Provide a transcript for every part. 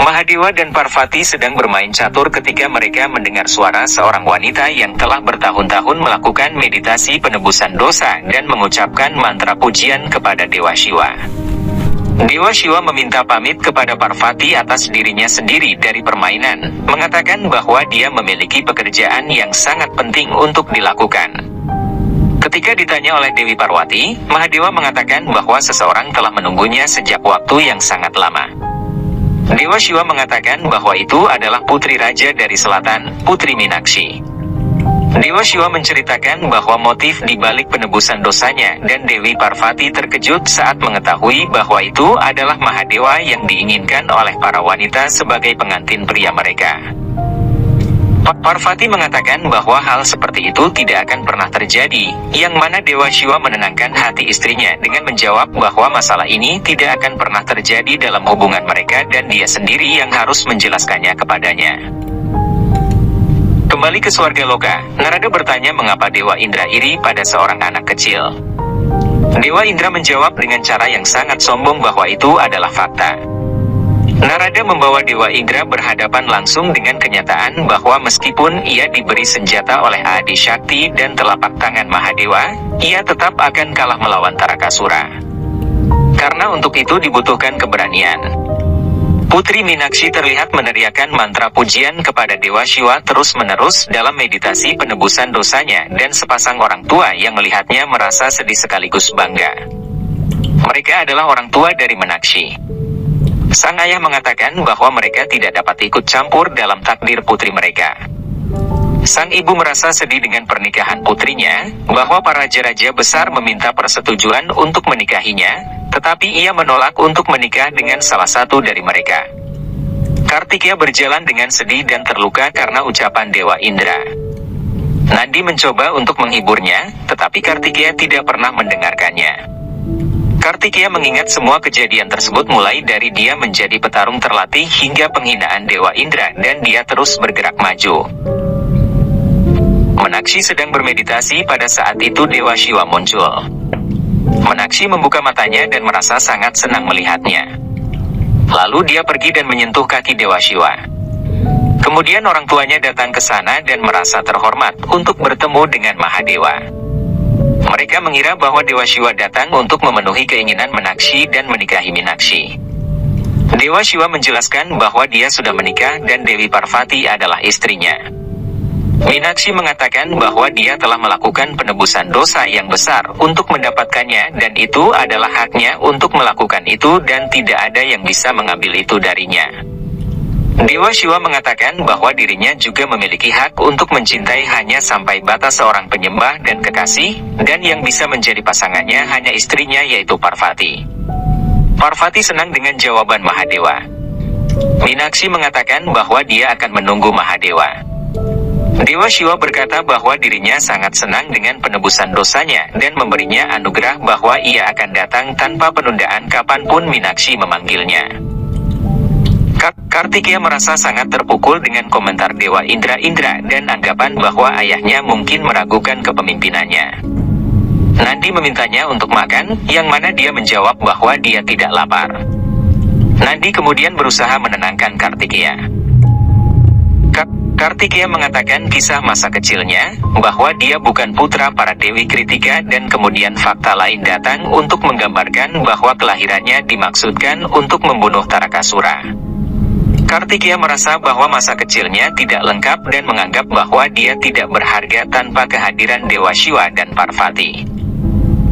Mahadewa dan Parvati sedang bermain catur ketika mereka mendengar suara seorang wanita yang telah bertahun-tahun melakukan meditasi penebusan dosa dan mengucapkan mantra pujian kepada Dewa Shiva. Dewa Shiva meminta pamit kepada Parvati atas dirinya sendiri dari permainan, mengatakan bahwa dia memiliki pekerjaan yang sangat penting untuk dilakukan. Ketika ditanya oleh Dewi Parwati, Mahadewa mengatakan bahwa seseorang telah menunggunya sejak waktu yang sangat lama. Dewa Shiva mengatakan bahwa itu adalah putri raja dari selatan, Putri Minakshi. Dewa Shiva menceritakan bahwa motif di balik penebusan dosanya, dan Dewi Parvati terkejut saat mengetahui bahwa itu adalah Mahadewa yang diinginkan oleh para wanita sebagai pengantin pria mereka. Parvati mengatakan bahwa hal seperti itu tidak akan pernah terjadi, yang mana Dewa Shiva menenangkan hati istrinya dengan menjawab bahwa masalah ini tidak akan pernah terjadi dalam hubungan mereka dan dia sendiri yang harus menjelaskannya kepadanya. Kembali ke Swarga Loka, Narada bertanya mengapa Dewa Indra iri pada seorang anak kecil. Dewa Indra menjawab dengan cara yang sangat sombong bahwa itu adalah fakta. Narada membawa Dewa Indra berhadapan langsung dengan kenyataan bahwa meskipun ia diberi senjata oleh Adi Shakti dan telapak tangan Mahadewa, ia tetap akan kalah melawan Tarakasura. Karena untuk itu dibutuhkan keberanian. Putri Minakshi terlihat meneriakkan mantra pujian kepada Dewa Shiva terus-menerus dalam meditasi penebusan dosanya, dan sepasang orang tua yang melihatnya merasa sedih sekaligus bangga. Mereka adalah orang tua dari Minakshi. Sang ayah mengatakan bahwa mereka tidak dapat ikut campur dalam takdir putri mereka. Sang ibu merasa sedih dengan pernikahan putrinya, bahwa para raja-raja besar meminta persetujuan untuk menikahinya, tetapi ia menolak untuk menikah dengan salah satu dari mereka. Kartikeya berjalan dengan sedih dan terluka karena ucapan Dewa Indra. Nandi mencoba untuk menghiburnya, tetapi Kartikeya tidak pernah mendengarkannya. Kartikeya mengingat semua kejadian tersebut mulai dari dia menjadi petarung terlatih hingga penghinaan Dewa Indra, dan dia terus bergerak maju. Minakshi sedang bermeditasi pada saat itu Dewa Shiva muncul. Minakshi membuka matanya dan merasa sangat senang melihatnya. Lalu dia pergi dan menyentuh kaki Dewa Shiva. Kemudian orang tuanya datang ke sana dan merasa terhormat untuk bertemu dengan Mahadewa. Mereka mengira bahwa Dewa Shiva datang untuk memenuhi keinginan Minakshi dan menikahi Minakshi. Dewa Shiva menjelaskan bahwa dia sudah menikah dan Dewi Parvati adalah istrinya. Minakshi mengatakan bahwa dia telah melakukan penebusan dosa yang besar untuk mendapatkannya, dan itu adalah haknya untuk melakukan itu dan tidak ada yang bisa mengambil itu darinya. Dewa Shiva mengatakan bahwa dirinya juga memiliki hak untuk mencintai hanya sampai batas seorang penyembah dan kekasih, dan yang bisa menjadi pasangannya hanya istrinya yaitu Parvati. Parvati senang dengan jawaban Mahadewa. Minakshi mengatakan bahwa dia akan menunggu Mahadewa. Dewa Shiva berkata bahwa dirinya sangat senang dengan penebusan dosanya dan memberinya anugerah bahwa ia akan datang tanpa penundaan kapanpun Minakshi memanggilnya. Kartikeya merasa sangat terpukul dengan komentar Dewa Indra dan anggapan bahwa ayahnya mungkin meragukan kepemimpinannya. Nandi memintanya untuk makan, yang mana dia menjawab bahwa dia tidak lapar. Nandi kemudian berusaha menenangkan Kartikeya. Kartikeya mengatakan kisah masa kecilnya, bahwa dia bukan putra para Dewi Kritika, dan kemudian fakta lain datang untuk menggambarkan bahwa kelahirannya dimaksudkan untuk membunuh Tarakasura. Kartikeya merasa bahwa masa kecilnya tidak lengkap dan menganggap bahwa dia tidak berharga tanpa kehadiran Dewa Shiva dan Parvati.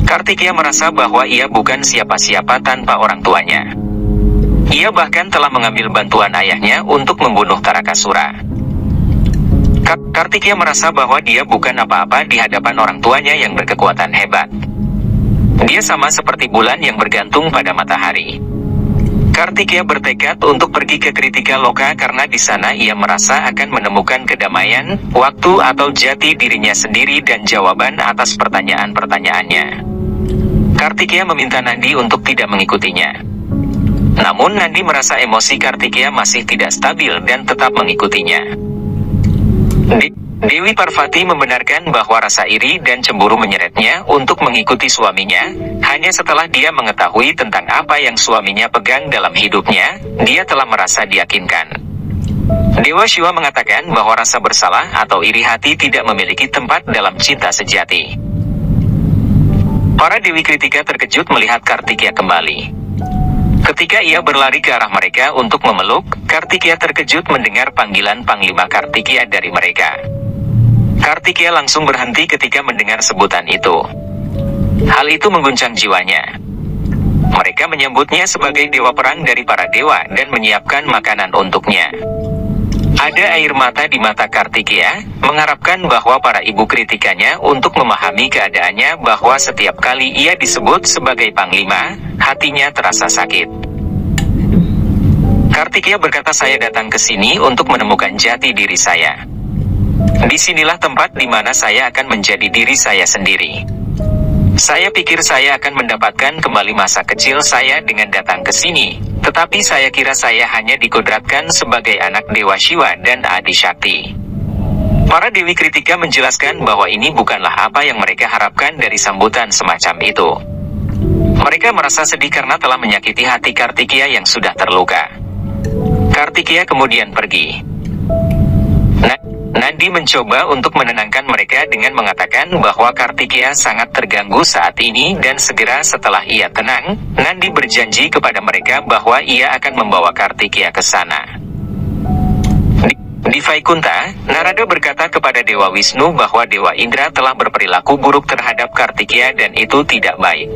Kartikeya merasa bahwa ia bukan siapa-siapa tanpa orang tuanya. Ia bahkan telah mengambil bantuan ayahnya untuk membunuh Tarakasura. Kartikeya merasa bahwa dia bukan apa-apa di hadapan orang tuanya yang berkekuatan hebat. Dia sama seperti bulan yang bergantung pada matahari. Kartikeya bertekad untuk pergi ke Kritika Loka karena di sana ia merasa akan menemukan kedamaian, waktu atau jati dirinya sendiri dan jawaban atas pertanyaan-pertanyaannya. Kartikeya meminta Nandi untuk tidak mengikutinya. Namun Nandi merasa emosi Kartikeya masih tidak stabil dan tetap mengikutinya. Dewi Parvati membenarkan bahwa rasa iri dan cemburu menyeretnya untuk mengikuti suaminya. Hanya setelah dia mengetahui tentang apa yang suaminya pegang dalam hidupnya, dia telah merasa diyakinkan. Dewa Shiva mengatakan bahwa rasa bersalah atau iri hati tidak memiliki tempat dalam cinta sejati. Para Dewi Kritika terkejut melihat Kartikeya kembali. Ketika ia berlari ke arah mereka untuk memeluk, Kartikeya terkejut mendengar panggilan Panglima Kartikeya dari mereka. Kartikeya langsung berhenti ketika mendengar sebutan itu. Hal itu mengguncang jiwanya. Mereka menyambutnya sebagai dewa perang dari para dewa dan menyiapkan makanan untuknya. Ada air mata di mata Kartikeya, mengharapkan bahwa para ibu kritikanya untuk memahami keadaannya bahwa setiap kali ia disebut sebagai panglima, hatinya terasa sakit. Kartikeya berkata, "Saya datang ke sini untuk menemukan jati diri saya. Disinilah tempat di mana saya akan menjadi diri saya sendiri. Saya pikir saya akan mendapatkan kembali masa kecil saya dengan datang ke sini, tetapi saya kira saya hanya dikodratkan sebagai anak Dewa Shiva dan Adi Shakti." Para Dewi Kritika menjelaskan bahwa ini bukanlah apa yang mereka harapkan dari sambutan semacam itu. Mereka merasa sedih karena telah menyakiti hati Kartikeya yang sudah terluka. Kartikeya kemudian pergi. Nandi mencoba untuk menenangkan mereka dengan mengatakan bahwa Kartikeya sangat terganggu saat ini dan segera setelah ia tenang, Nandi berjanji kepada mereka bahwa ia akan membawa Kartikeya ke sana. Di Vaikunta, Narada berkata kepada Dewa Wisnu bahwa Dewa Indra telah berperilaku buruk terhadap Kartikeya dan itu tidak baik.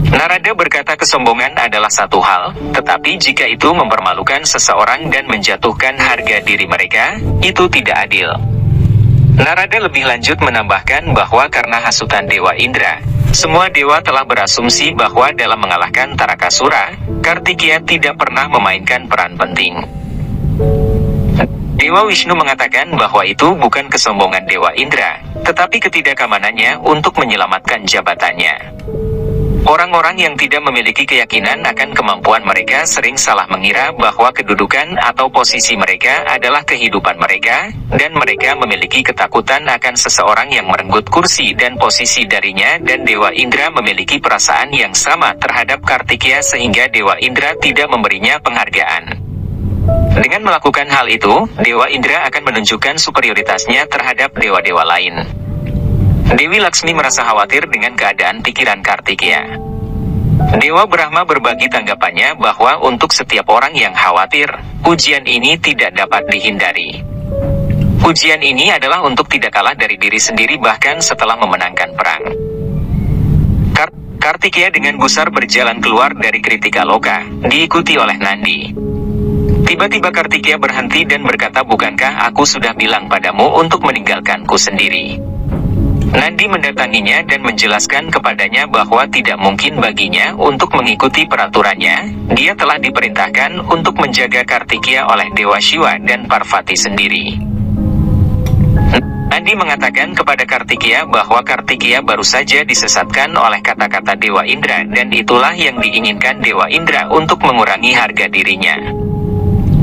Narada berkata kesombongan adalah satu hal, tetapi jika itu mempermalukan seseorang dan menjatuhkan harga diri mereka, itu tidak adil. Narada lebih lanjut menambahkan bahwa karena hasutan Dewa Indra, semua dewa telah berasumsi bahwa dalam mengalahkan Tarakasura, Kartikeya tidak pernah memainkan peran penting. Dewa Wisnu mengatakan bahwa itu bukan kesombongan Dewa Indra, tetapi ketidakamanannya untuk menyelamatkan jabatannya. Orang-orang yang tidak memiliki keyakinan akan kemampuan mereka sering salah mengira bahwa kedudukan atau posisi mereka adalah kehidupan mereka, dan mereka memiliki ketakutan akan seseorang yang merenggut kursi dan posisi darinya, dan Dewa Indra memiliki perasaan yang sama terhadap Kartikeya sehingga Dewa Indra tidak memberinya penghargaan. Dengan melakukan hal itu, Dewa Indra akan menunjukkan superioritasnya terhadap dewa-dewa lain. Dewi Laksmi merasa khawatir dengan keadaan pikiran Kartikeya. Dewa Brahma berbagi tanggapannya bahwa untuk setiap orang yang khawatir, ujian ini tidak dapat dihindari. Ujian ini adalah untuk tidak kalah dari diri sendiri bahkan setelah memenangkan perang. Kartikeya dengan gusar berjalan keluar dari Kritika Loka, diikuti oleh Nandi. Tiba-tiba Kartikeya berhenti dan berkata, "Bukankah aku sudah bilang padamu untuk meninggalkanku sendiri?" Nandi mendatanginya dan menjelaskan kepadanya bahwa tidak mungkin baginya untuk mengikuti peraturannya. Dia telah diperintahkan untuk menjaga Kartikeya oleh Dewa Shiva dan Parvati sendiri. Nandi mengatakan kepada Kartikeya bahwa Kartikeya baru saja disesatkan oleh kata-kata Dewa Indra dan itulah yang diinginkan Dewa Indra untuk mengurangi harga dirinya.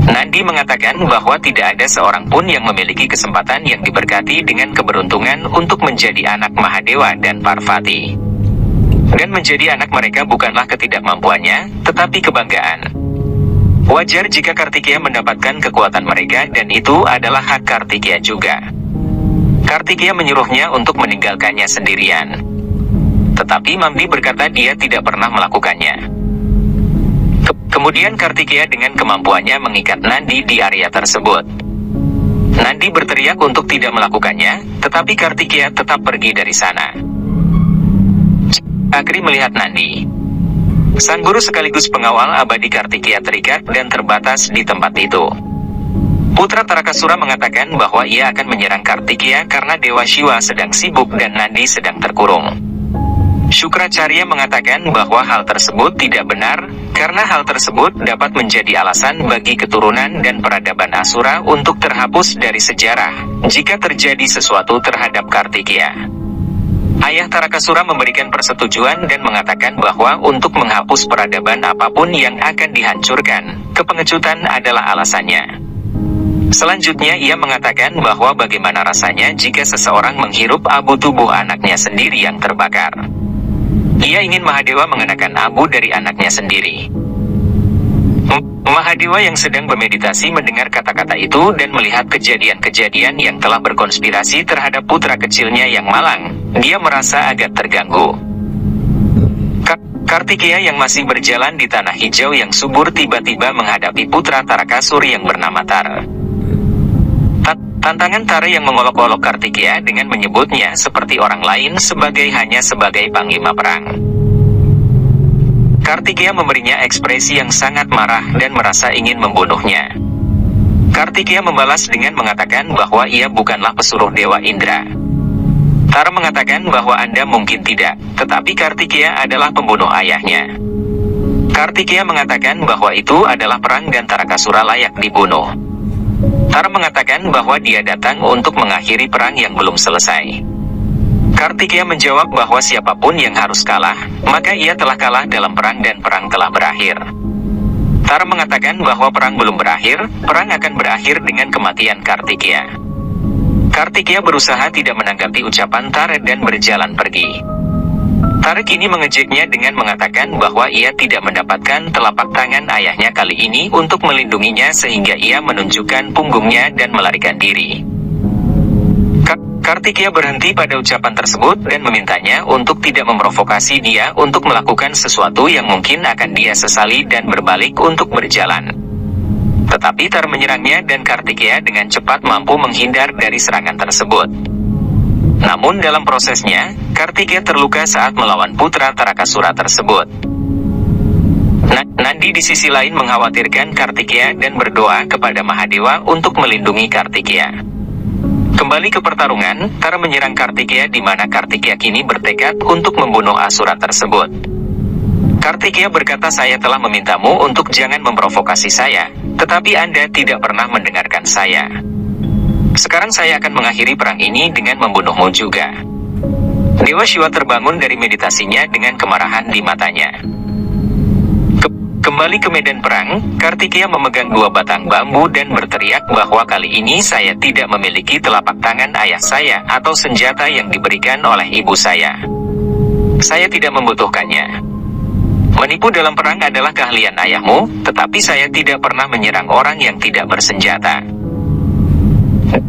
Nandi mengatakan bahwa tidak ada seorang pun yang memiliki kesempatan yang diberkati dengan keberuntungan untuk menjadi anak Mahadewa dan Parvati. Dan menjadi anak mereka bukanlah ketidakmampuannya, tetapi kebanggaan. Wajar jika Kartikeya mendapatkan kekuatan mereka dan itu adalah hak Kartikeya juga. Kartikeya menyuruhnya untuk meninggalkannya sendirian. Tetapi Mambi berkata dia tidak pernah melakukannya. Kemudian Kartikeya dengan kemampuannya mengikat Nandi di area tersebut. Nandi berteriak untuk tidak melakukannya, tetapi Kartikeya tetap pergi dari sana. Agri melihat Nandi. Sang guru sekaligus pengawal abadi Kartikeya terikat dan terbatas di tempat itu. Putra Tarakasura mengatakan bahwa ia akan menyerang Kartikeya karena Dewa Shiva sedang sibuk dan Nandi sedang terkurung. Syukracarya mengatakan bahwa hal tersebut tidak benar, karena hal tersebut dapat menjadi alasan bagi keturunan dan peradaban Asura untuk terhapus dari sejarah, jika terjadi sesuatu terhadap Kartikeya. Ayah Tarakasura memberikan persetujuan dan mengatakan bahwa untuk menghapus peradaban apapun yang akan dihancurkan, kepengecutan adalah alasannya. Selanjutnya ia mengatakan bahwa bagaimana rasanya jika seseorang menghirup abu tubuh anaknya sendiri yang terbakar. Ia ingin Mahadewa mengenakan abu dari anaknya sendiri. Mahadewa yang sedang bermeditasi mendengar kata-kata itu dan melihat kejadian-kejadian yang telah berkonspirasi terhadap putra kecilnya yang malang. Dia merasa agak terganggu. Kartikeya yang masih berjalan di tanah hijau yang subur tiba-tiba menghadapi putra Tarakasur yang bernama Tara. Tantangan Tara yang mengolok-olok Kartikeya dengan menyebutnya seperti orang lain hanya sebagai panglima perang. Kartikeya memberinya ekspresi yang sangat marah dan merasa ingin membunuhnya. Kartikeya membalas dengan mengatakan bahwa ia bukanlah pesuruh Dewa Indra. Tara mengatakan bahwa Anda mungkin tidak, tetapi Kartikeya adalah pembunuh ayahnya. Kartikeya mengatakan bahwa itu adalah perang dan Tarakasura layak dibunuh. Tara mengatakan bahwa dia datang untuk mengakhiri perang yang belum selesai. Kartikeya menjawab bahwa siapapun yang harus kalah, maka ia telah kalah dalam perang dan perang telah berakhir. Tara mengatakan bahwa perang belum berakhir, perang akan berakhir dengan kematian Kartikeya. Kartikeya berusaha tidak menanggapi ucapan Tara dan berjalan pergi. Tara kini mengejeknya dengan mengatakan bahwa ia tidak mendapatkan telapak tangan ayahnya kali ini untuk melindunginya sehingga ia menunjukkan punggungnya dan melarikan diri. Kartikeya berhenti pada ucapan tersebut dan memintanya untuk tidak memprovokasi dia untuk melakukan sesuatu yang mungkin akan dia sesali dan berbalik untuk berjalan. Tetapi Tara menyerangnya dan Kartikeya dengan cepat mampu menghindar dari serangan tersebut. Namun dalam prosesnya, Kartikeya terluka saat melawan putra Tarakasura tersebut. Nandi di sisi lain mengkhawatirkan Kartikeya dan berdoa kepada Mahadewa untuk melindungi Kartikeya. Kembali ke pertarungan, Tara menyerang Kartikeya di mana Kartikeya kini bertekad untuk membunuh Asura tersebut. Kartikeya berkata, "Saya telah memintamu untuk jangan memprovokasi saya, tetapi Anda tidak pernah mendengarkan saya. Sekarang saya akan mengakhiri perang ini dengan membunuhmu juga." Dewa Shiva terbangun dari meditasinya dengan kemarahan di matanya. Kembali ke medan perang, Kartikeya memegang 2 batang bambu dan berteriak bahwa kali ini saya tidak memiliki telapak tangan ayah saya atau senjata yang diberikan oleh ibu saya. Saya tidak membutuhkannya. Menipu dalam perang adalah keahlian ayahmu, tetapi saya tidak pernah menyerang orang yang tidak bersenjata.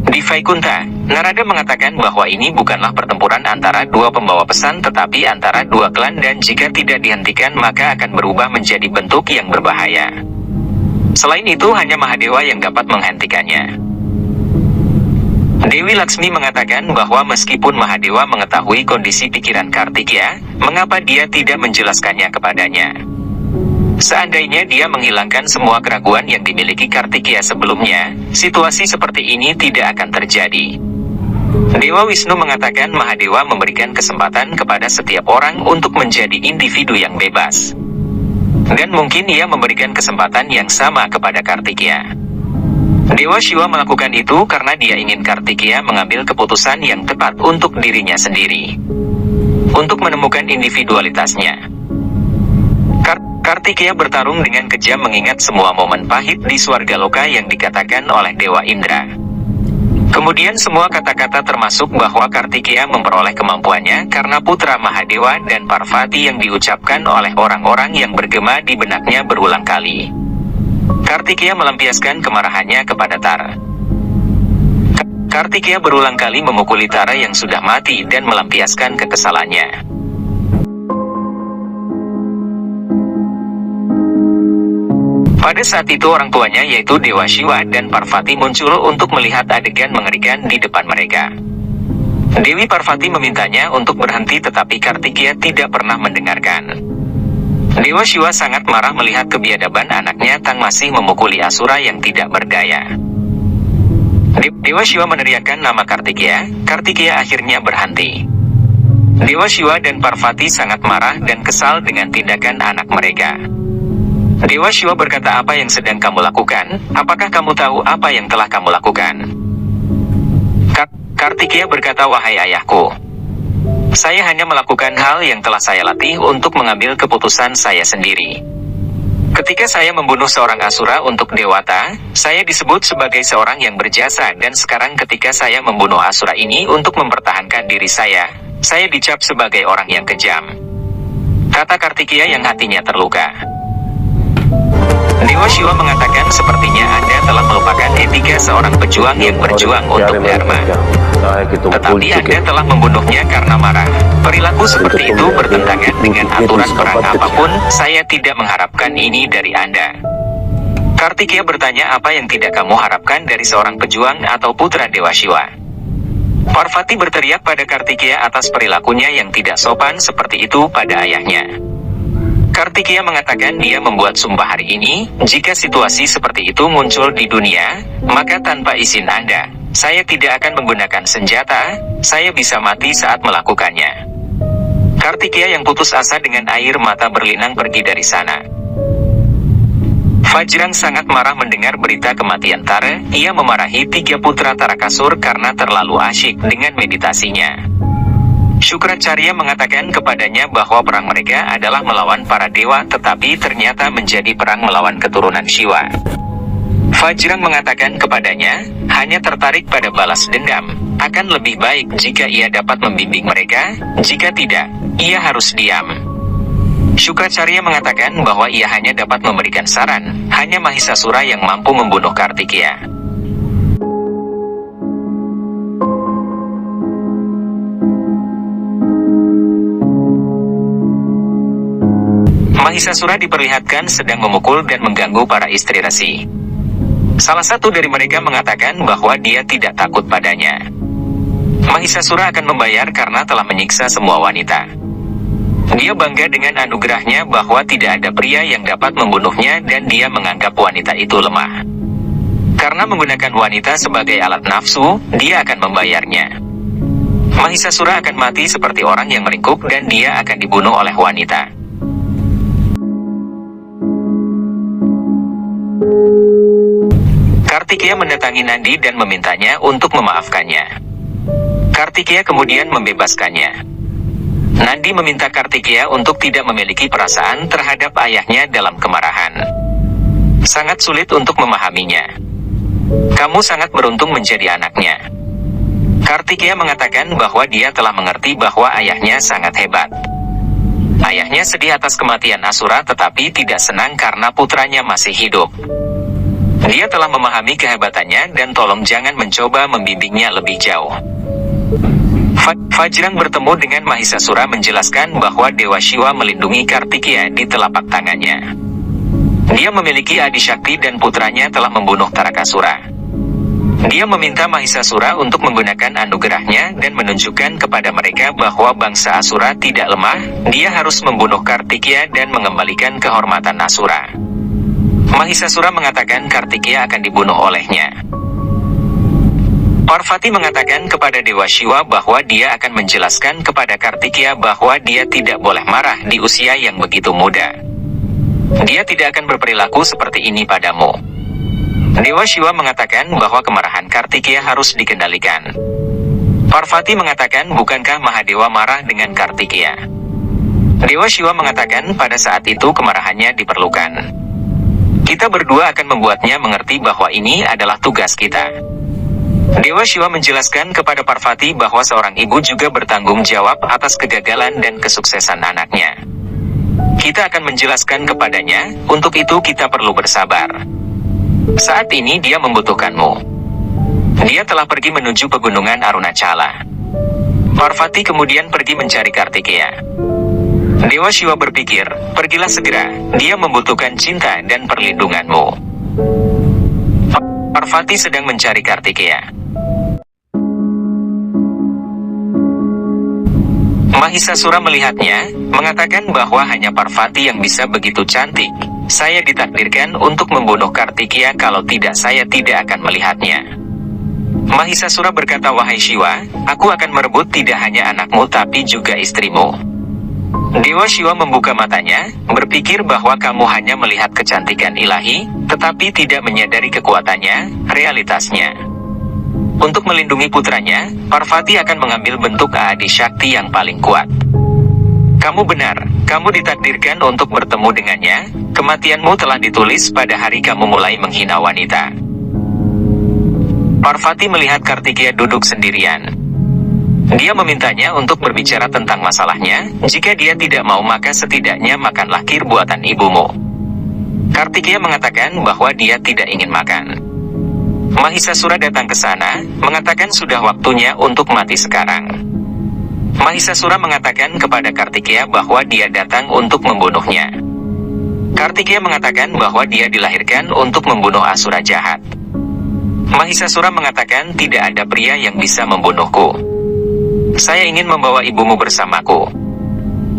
Di Vaikunta, Narada mengatakan bahwa ini bukanlah pertempuran antara 2 pembawa pesan tetapi antara 2 klan dan jika tidak dihentikan maka akan berubah menjadi bentuk yang berbahaya. Selain itu hanya Mahadewa yang dapat menghentikannya. Dewi Laksmi mengatakan bahwa meskipun Mahadewa mengetahui kondisi pikiran Kartikeya, mengapa dia tidak menjelaskannya kepadanya? Seandainya dia menghilangkan semua keraguan yang dimiliki Kartikeya sebelumnya, situasi seperti ini tidak akan terjadi. Dewa Wisnu mengatakan Mahadewa memberikan kesempatan kepada setiap orang untuk menjadi individu yang bebas. Dan mungkin ia memberikan kesempatan yang sama kepada Kartikeya. Dewa Shiva melakukan itu karena dia ingin Kartikeya mengambil keputusan yang tepat untuk dirinya sendiri. Untuk menemukan individualitasnya. Kartikeya bertarung dengan kejam mengingat semua momen pahit di Swargaloka yang dikatakan oleh Dewa Indra. Kemudian semua kata-kata termasuk bahwa Kartikeya memperoleh kemampuannya karena putra Mahadewa dan Parvati yang diucapkan oleh orang-orang yang bergema di benaknya berulang kali. Kartikeya melampiaskan kemarahannya kepada Tara. Kartikeya berulang kali memukuli Tara yang sudah mati dan melampiaskan kekesalannya. Pada saat itu orang tuanya yaitu Dewa Shiva dan Parvati muncul untuk melihat adegan mengerikan di depan mereka. Dewi Parvati memintanya untuk berhenti tetapi Kartikeya tidak pernah mendengarkan. Dewa Shiva sangat marah melihat kebiadaban anaknya Tang masih memukuli Asura yang tidak berdaya. Dewa Shiva meneriakkan nama Kartikeya, Kartikeya akhirnya berhenti. Dewa Shiva dan Parvati sangat marah dan kesal dengan tindakan anak mereka. Dewa Shiva berkata, "Apa yang sedang kamu lakukan? Apakah kamu tahu apa yang telah kamu lakukan?" Kartikeya berkata, "Wahai ayahku, saya hanya melakukan hal yang telah saya latih untuk mengambil keputusan saya sendiri. Ketika saya membunuh seorang Asura untuk Dewata, saya disebut sebagai seorang yang berjasa, dan sekarang ketika saya membunuh Asura ini untuk mempertahankan diri saya dicap sebagai orang yang kejam, kata Kartikeya yang hatinya terluka. Dewa Shiva mengatakan sepertinya Anda telah melupakan etika seorang pejuang yang berjuang untuk Dharma. Tetapi Anda telah membunuhnya karena marah. Perilaku seperti itu bertentangan dengan aturan perang apapun. Saya tidak mengharapkan ini dari Anda. Kartikeya bertanya, apa yang tidak kamu harapkan dari seorang pejuang atau putra Dewa Shiva? Parvati berteriak pada Kartikeya atas perilakunya yang tidak sopan seperti itu pada ayahnya. Kartikeya mengatakan dia membuat sumpah hari ini, jika situasi seperti itu muncul di dunia, maka tanpa izin Anda, saya tidak akan menggunakan senjata, saya bisa mati saat melakukannya. Kartikeya yang putus asa dengan air mata berlinang pergi dari sana. Vajrang sangat marah mendengar berita kematian Tara. Ia memarahi 3 putra Tarakasur karena terlalu asyik dengan meditasinya. Syukracarya mengatakan kepadanya bahwa perang mereka adalah melawan para dewa, tetapi ternyata menjadi perang melawan keturunan Shiva. Vajrang mengatakan kepadanya, hanya tertarik pada balas dendam. Akan lebih baik jika ia dapat membimbing mereka, jika tidak, ia harus diam. Syukracarya mengatakan bahwa ia hanya dapat memberikan saran, hanya Mahisasura yang mampu membunuh Kartikeya. Mahisasura diperlihatkan sedang memukul dan mengganggu para istri resi. Salah satu dari mereka mengatakan bahwa dia tidak takut padanya. Mahisasura akan membayar karena telah menyiksa semua wanita. Dia bangga dengan anugerahnya bahwa tidak ada pria yang dapat membunuhnya, dan dia menganggap wanita itu lemah. Karena menggunakan wanita sebagai alat nafsu, dia akan membayarnya. Mahisasura akan mati seperti orang yang meringkuk, dan dia akan dibunuh oleh wanita. Kartikeya mendatangi Nandi dan memintanya untuk memaafkannya. Kartikeya kemudian membebaskannya. Nandi meminta Kartikeya untuk tidak memiliki perasaan terhadap ayahnya dalam kemarahan. Sangat sulit untuk memahaminya. Kamu sangat beruntung menjadi anaknya. Kartikeya mengatakan bahwa dia telah mengerti bahwa ayahnya sangat hebat. Ayahnya sedih atas kematian Asura tetapi tidak senang karena putranya masih hidup. Dia telah memahami kehebatannya dan tolong jangan mencoba membimbingnya lebih jauh. Vajrang bertemu dengan Mahisasura menjelaskan bahwa Dewa Shiva melindungi Kartikeya di telapak tangannya. Dia memiliki adisakti dan putranya telah membunuh Tarakasura. Dia meminta Mahisasura untuk menggunakan anugerahnya dan menunjukkan kepada mereka bahwa bangsa Asura tidak lemah. Dia harus membunuh Kartikeya dan mengembalikan kehormatan Asura. Mahisasura mengatakan Kartikeya akan dibunuh olehnya. Parvati mengatakan kepada Dewa Shiva bahwa dia akan menjelaskan kepada Kartikeya bahwa dia tidak boleh marah di usia yang begitu muda. Dia tidak akan berperilaku seperti ini padamu. Dewa Shiva mengatakan bahwa kemarahan Kartikeya harus dikendalikan. Parvati mengatakan, bukankah Mahadewa marah dengan Kartikeya? Dewa Shiva mengatakan pada saat itu kemarahannya diperlukan. Kita berdua akan membuatnya mengerti bahwa ini adalah tugas kita. Dewa Shiva menjelaskan kepada Parvati bahwa seorang ibu juga bertanggung jawab atas kegagalan dan kesuksesan anaknya. Kita akan menjelaskan kepadanya, untuk itu kita perlu bersabar. Saat ini dia membutuhkanmu. Dia telah pergi menuju pegunungan Arunachala. Parvati kemudian pergi mencari Kartikeya. Dewa Shiva berpikir, pergilah segera, dia membutuhkan cinta dan perlindunganmu. Parvati sedang mencari Kartikeya. Mahisasura melihatnya, mengatakan bahwa hanya Parvati yang bisa begitu cantik. Saya ditakdirkan untuk membunuh Kartikeya, kalau tidak saya tidak akan melihatnya. Mahisasura berkata, wahai Shiva, aku akan merebut tidak hanya anakmu tapi juga istrimu. Dewa Shiva membuka matanya, berpikir bahwa kamu hanya melihat kecantikan ilahi, tetapi tidak menyadari kekuatannya, realitasnya. Untuk melindungi putranya, Parvati akan mengambil bentuk Adi Shakti yang paling kuat. Kamu benar, kamu ditakdirkan untuk bertemu dengannya, kematianmu telah ditulis pada hari kamu mulai menghina wanita. Parvati melihat Kartikeya duduk sendirian. Dia memintanya untuk berbicara tentang masalahnya. Jika dia tidak mau, maka setidaknya makanlah kir buatan ibumu. Kartikeya mengatakan bahwa dia tidak ingin makan. Mahisasura datang ke sana, mengatakan sudah waktunya untuk mati sekarang. Mahisasura mengatakan kepada Kartikeya bahwa dia datang untuk membunuhnya. Kartikeya mengatakan bahwa dia dilahirkan untuk membunuh asura jahat. Mahisasura mengatakan tidak ada pria yang bisa membunuhku. Saya ingin membawa ibumu bersamaku.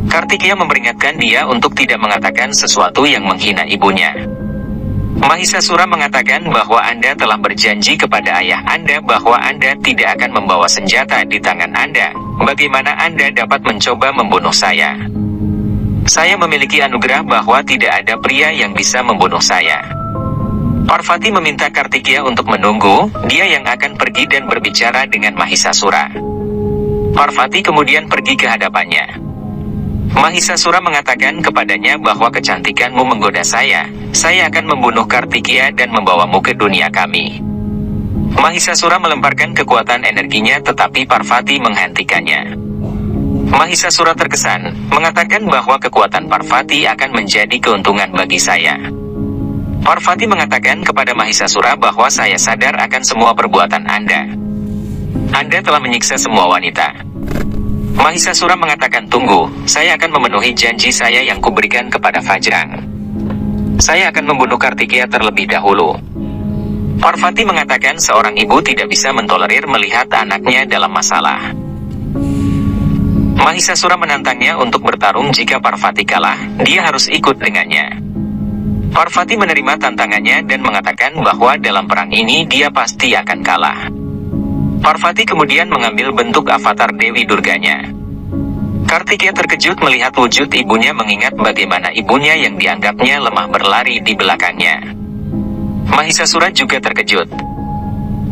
Kartikeya memperingatkan dia untuk tidak mengatakan sesuatu yang menghina ibunya. Mahisasura mengatakan bahwa Anda telah berjanji kepada ayah Anda bahwa Anda tidak akan membawa senjata di tangan Anda. Bagaimana Anda dapat mencoba membunuh saya? Saya memiliki anugerah bahwa tidak ada pria yang bisa membunuh saya. Parvati meminta Kartikeya untuk menunggu, dia yang akan pergi dan berbicara dengan Mahisasura. Parvati kemudian pergi ke hadapannya. Mahisasura mengatakan kepadanya bahwa kecantikanmu menggoda saya akan membunuh Kartikeya dan membawamu ke dunia kami. Mahisasura melemparkan kekuatan energinya tetapi Parvati menghentikannya. Mahisasura terkesan, mengatakan bahwa kekuatan Parvati akan menjadi keuntungan bagi saya. Parvati mengatakan kepada Mahisasura bahwa saya sadar akan semua perbuatan Anda. Anda telah menyiksa semua wanita. Mahisasura mengatakan tunggu, saya akan memenuhi janji saya yang kuberikan kepada Vajrang. Saya akan membunuh Kartikeya terlebih dahulu. Parvati mengatakan seorang ibu tidak bisa mentolerir melihat anaknya dalam masalah. Mahisasura menantangnya untuk bertarung. Jika Parvati kalah, dia harus ikut dengannya. Parvati menerima tantangannya dan mengatakan bahwa dalam perang ini dia pasti akan kalah. Parvati kemudian mengambil bentuk avatar Dewi Durganya. Kartikeya terkejut melihat wujud ibunya, mengingat bagaimana ibunya yang dianggapnya lemah berlari di belakangnya. Mahisasura juga terkejut.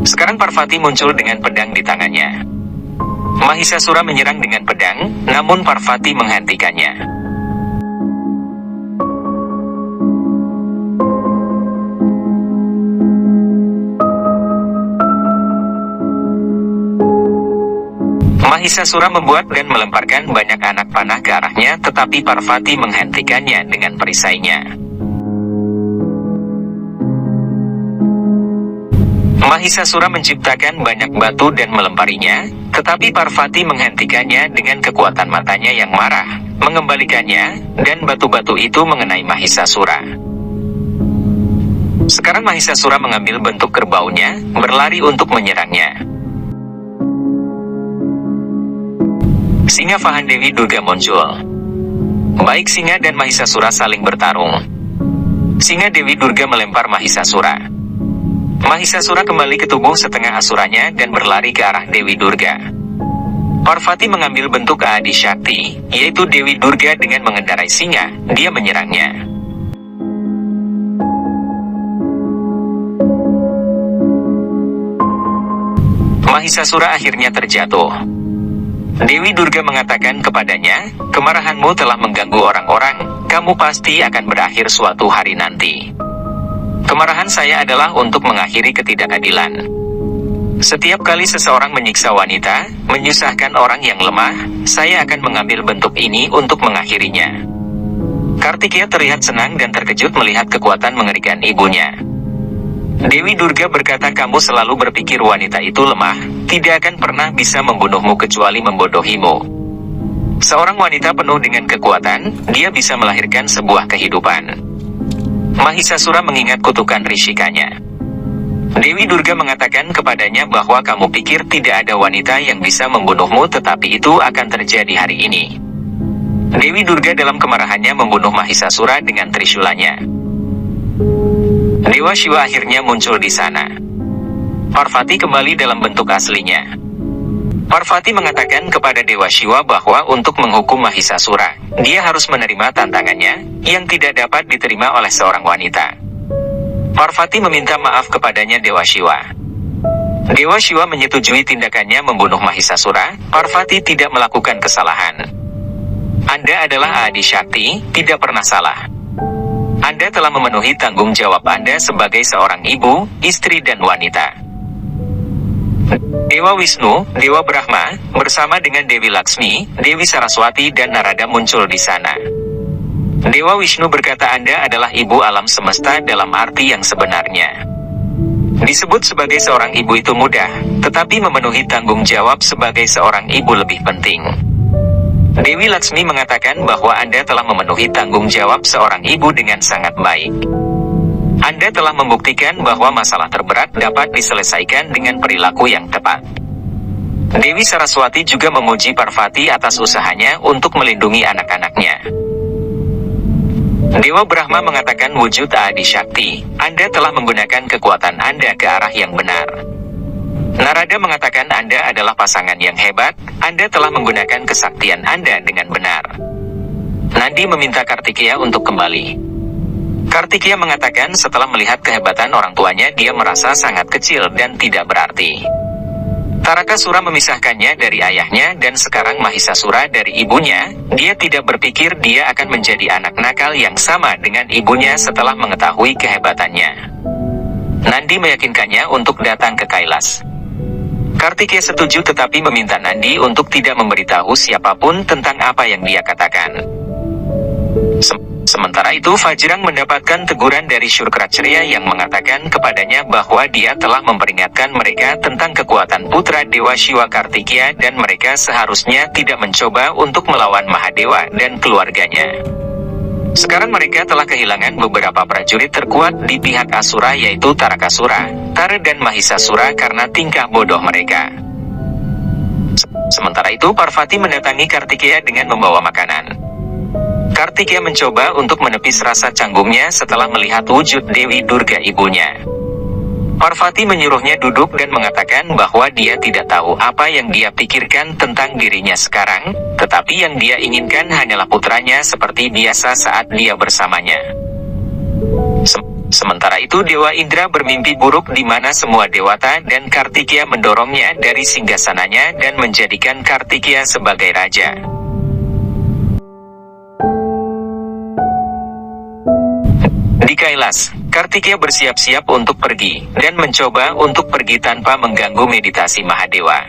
Sekarang Parvati muncul dengan pedang di tangannya. Mahisasura menyerang dengan pedang, namun Parvati menghentikannya. Mahisasura membuat dan melemparkan banyak anak panah ke arahnya, tetapi Parvati menghentikannya dengan perisainya. Mahisasura menciptakan banyak batu dan melemparinya, tetapi Parvati menghentikannya dengan kekuatan matanya yang marah, mengembalikannya, dan batu-batu itu mengenai Mahisasura. Sekarang Mahisasura mengambil bentuk kerbaunya, berlari untuk menyerangnya. Singa Vahan Dewi Durga muncul. Baik singa dan Mahisasura saling bertarung. Singa Dewi Durga melempar Mahisasura. Mahisasura kembali ke tubuh setengah asuranya dan berlari ke arah Dewi Durga. Parvati mengambil bentuk Adi Shakti, yaitu Dewi Durga, dengan mengendarai singa, dia menyerangnya. Mahisasura akhirnya terjatuh. Dewi Durga mengatakan kepadanya, kemarahanmu telah mengganggu orang-orang, kamu pasti akan berakhir suatu hari nanti. Kemarahan saya adalah untuk mengakhiri ketidakadilan. Setiap kali seseorang menyiksa wanita, menyusahkan orang yang lemah, saya akan mengambil bentuk ini untuk mengakhirinya. Kartikeya terlihat senang dan terkejut melihat kekuatan mengerikan ibunya. Dewi Durga berkata, kamu selalu berpikir wanita itu lemah, tidak akan pernah bisa membunuhmu kecuali membodohimu. Seorang wanita penuh dengan kekuatan, dia bisa melahirkan sebuah kehidupan. Mahisasura mengingat kutukan Rishikanya. Dewi Durga mengatakan kepadanya bahwa kamu pikir tidak ada wanita yang bisa membunuhmu, tetapi itu akan terjadi hari ini. Dewi Durga dalam kemarahannya membunuh Mahisasura dengan trisulanya. Dewa Shiva akhirnya muncul di sana. Parvati kembali dalam bentuk aslinya. Parvati mengatakan kepada Dewa Shiva bahwa untuk menghukum Mahisasura, dia harus menerima tantangannya, yang tidak dapat diterima oleh seorang wanita. Parvati meminta maaf kepadanya Dewa Shiva. Dewa Shiva menyetujui tindakannya membunuh Mahisasura. Parvati tidak melakukan kesalahan. Anda adalah Adi Shakti, tidak pernah salah. Anda telah memenuhi tanggung jawab Anda sebagai seorang ibu, istri dan wanita. Dewa Wisnu, Dewa Brahma, bersama dengan Dewi Laksmi, Dewi Saraswati dan Narada muncul di sana. Dewa Wisnu berkata Anda adalah ibu alam semesta dalam arti yang sebenarnya. Disebut sebagai seorang ibu itu mudah, tetapi memenuhi tanggung jawab sebagai seorang ibu lebih penting. Dewi Laksmi mengatakan bahwa Anda telah memenuhi tanggung jawab seorang ibu dengan sangat baik. Anda telah membuktikan bahwa masalah terberat dapat diselesaikan dengan perilaku yang tepat. Dewi Saraswati juga memuji Parvati atas usahanya untuk melindungi anak-anaknya. Dewa Brahma mengatakan wujud Adi Shakti, Anda telah menggunakan kekuatan Anda ke arah yang benar. Narada mengatakan Anda adalah pasangan yang hebat, Anda telah menggunakan kesaktian Anda dengan benar. Nandi meminta Kartikeya untuk kembali. Kartikeya mengatakan setelah melihat kehebatan orang tuanya dia merasa sangat kecil dan tidak berarti. Tarakasura memisahkannya dari ayahnya dan sekarang Mahisasura dari ibunya, dia tidak berpikir dia akan menjadi anak nakal yang sama dengan ibunya setelah mengetahui kehebatannya. Nandi meyakinkannya untuk datang ke Kailas. Kartikeya setuju tetapi meminta Nandi untuk tidak memberitahu siapapun tentang apa yang dia katakan. Sementara itu Vajrang mendapatkan teguran dari Syukracarya yang mengatakan kepadanya bahwa dia telah memperingatkan mereka tentang kekuatan putra Dewa Shiva Kartikeya dan mereka seharusnya tidak mencoba untuk melawan Mahadewa dan keluarganya. Sekarang mereka telah kehilangan beberapa prajurit terkuat di pihak Asura yaitu Tarakasura, Tara dan Mahisasura karena tingkah bodoh mereka. Sementara itu Parvati mendatangi Kartikeya dengan membawa makanan. Kartikeya mencoba untuk menepis rasa canggungnya setelah melihat wujud Dewi Durga ibunya. Parvati menyuruhnya duduk dan mengatakan bahwa dia tidak tahu apa yang dia pikirkan tentang dirinya sekarang, tetapi yang dia inginkan hanyalah putranya seperti biasa saat dia bersamanya. Sementara itu Dewa Indra bermimpi buruk di mana semua dewata dan Kartikeya mendorongnya dari singgasananya dan menjadikan Kartikeya sebagai raja. Di Kailas, Kartikeya bersiap-siap untuk pergi, dan mencoba untuk pergi tanpa mengganggu meditasi Mahadewa.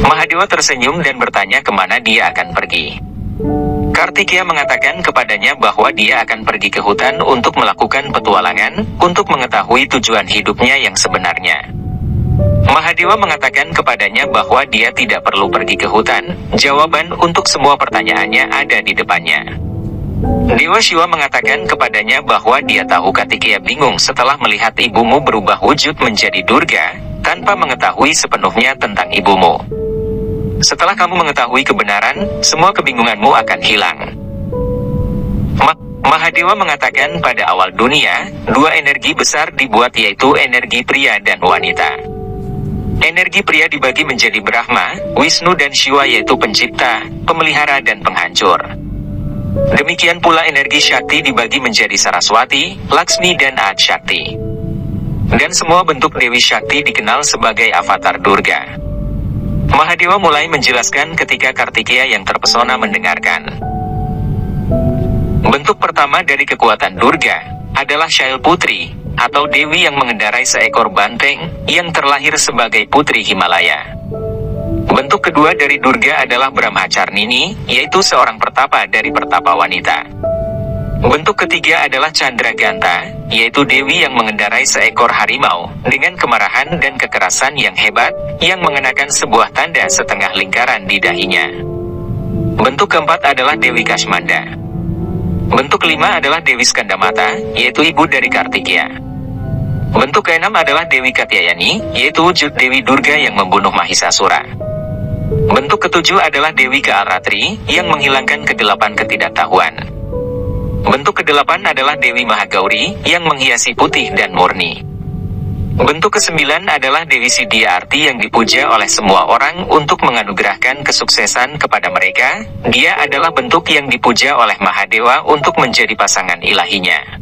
Mahadewa tersenyum dan bertanya kemana dia akan pergi. Kartikeya mengatakan kepadanya bahwa dia akan pergi ke hutan untuk melakukan petualangan, untuk mengetahui tujuan hidupnya yang sebenarnya. Mahadewa mengatakan kepadanya bahwa dia tidak perlu pergi ke hutan, jawaban untuk semua pertanyaannya ada di depannya. Dewa Shiva mengatakan kepadanya bahwa dia tahu Kartikeya bingung setelah melihat ibumu berubah wujud menjadi Durga, tanpa mengetahui sepenuhnya tentang ibumu. Setelah kamu mengetahui kebenaran, semua kebingunganmu akan hilang. Mahadewa mengatakan pada awal dunia, dua energi besar dibuat yaitu energi pria dan wanita. Energi pria dibagi menjadi Brahma, Wisnu dan Shiva yaitu pencipta, pemelihara dan penghancur. Demikian pula energi Shakti dibagi menjadi Saraswati, Laksmi dan Adi Shakti. Dan semua bentuk Dewi Shakti dikenal sebagai avatar Durga. Mahadewa mulai menjelaskan ketika Kartikeya yang terpesona mendengarkan. Bentuk pertama dari kekuatan Durga adalah Shailputri, atau Dewi yang mengendarai seekor banteng, yang terlahir sebagai putri Himalaya. Bentuk kedua dari Durga adalah Brahmacarnini, yaitu seorang pertapa dari pertapa wanita. Bentuk ketiga adalah Chandraganta, yaitu Dewi yang mengendarai seekor harimau, dengan kemarahan dan kekerasan yang hebat, yang mengenakan sebuah tanda setengah lingkaran di dahinya. Bentuk keempat adalah Dewi Kasmanda. Bentuk kelima adalah Dewi Skandamata, yaitu ibu dari Kartikeya. Bentuk keenam adalah Dewi Katyayani, yaitu wujud Dewi Durga yang membunuh Mahisasura. Bentuk ketujuh adalah Dewi Kaalratri, yang menghilangkan kegelapan ketidaktahuan. Bentuk kedelapan adalah Dewi Mahagauri, yang menghiasi putih dan murni. Bentuk kesembilan adalah Dewi Siddhiarti yang dipuja oleh semua orang untuk menganugerahkan kesuksesan kepada mereka. Dia adalah bentuk yang dipuja oleh Mahadewa untuk menjadi pasangan ilahinya.